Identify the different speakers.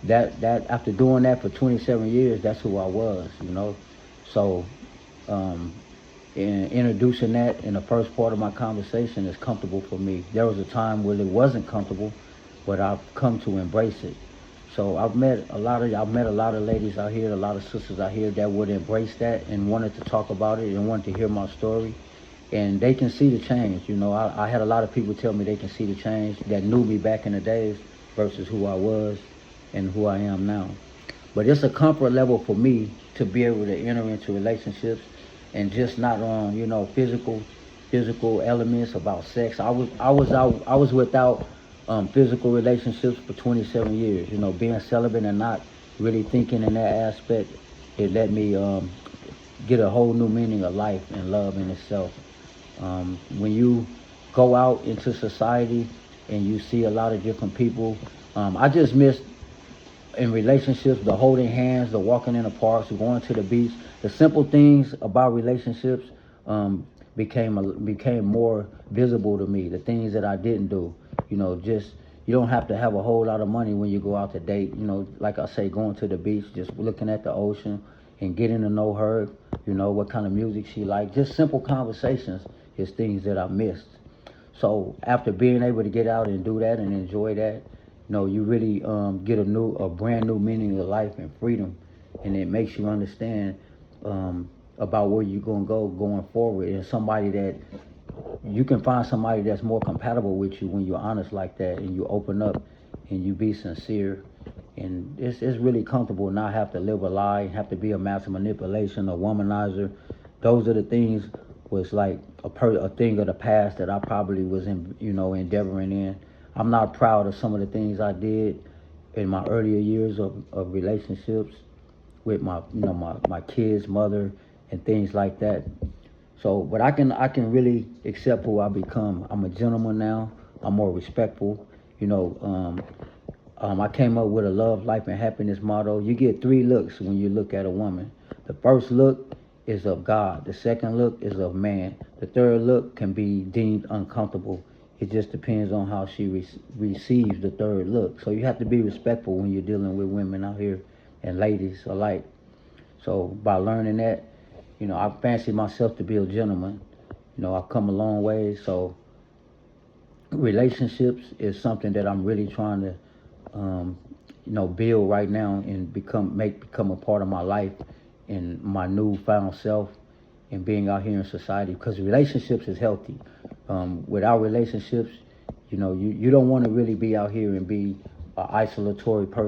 Speaker 1: that after doing that for 27 years, that's who I was, you know. So um, in introducing that in the first part of my conversation is comfortable for me. There was a time when it wasn't comfortable, but I've come to embrace it. So I've met a lot of ladies out here, a lot of sisters out here that would embrace that and wanted to talk about it and wanted to hear my story. And they can see the change. You know, I had a lot of people tell me they can see the change that knew me back in the days versus who I was and who I am now. But it's a comfort level for me to be able to enter into relationships and just not on, you know, physical elements about sex. I was without physical relationships for 27 years. You know, being celibate and not really thinking in that aspect, it let me get a whole new meaning of life and love in itself. When you go out into society and you see a lot of different people, I just miss in relationships, the holding hands, the walking in the parks, the going to the beach, the simple things about relationships became more visible to me. The things that I didn't do, you know, just you don't have to have a whole lot of money when you go out to date. You know, like I say, going to the beach, just looking at the ocean and getting to know her. You know, what kind of music she likes. Just simple conversations is things that I missed. So after being able to get out and do that and enjoy that, you know, you really get a brand new meaning of life and freedom, and it makes you understand about where you're gonna go going forward, and somebody that you can find somebody that's more compatible with you when you're honest like that, and you open up, and you be sincere, and it's really comfortable not have to live a lie, have to be a master manipulation, a womanizer. Those are the things was like a thing of the past that I probably was endeavoring in. I'm not proud of some of the things I did in my earlier years of relationships with my kids' mother and things like that. So, but I can really accept who I become. I'm a gentleman now. I'm more respectful. You know, I came up with a love, life, and happiness motto. You get 3 looks when you look at a woman. The first look is of God. The second look is of man. The third look can be deemed uncomfortable. It just depends on how she receives the third look. So you have to be respectful when you're dealing with women out here and ladies alike. So by learning that, you know, I fancy myself to be a gentleman. You know, I've come a long way. So relationships is something that I'm really trying to, build right now and become a part of my life and my newfound self and being out here in society, because relationships is healthy. Without relationships, you know, you don't want to really be out here and be an isolatory person.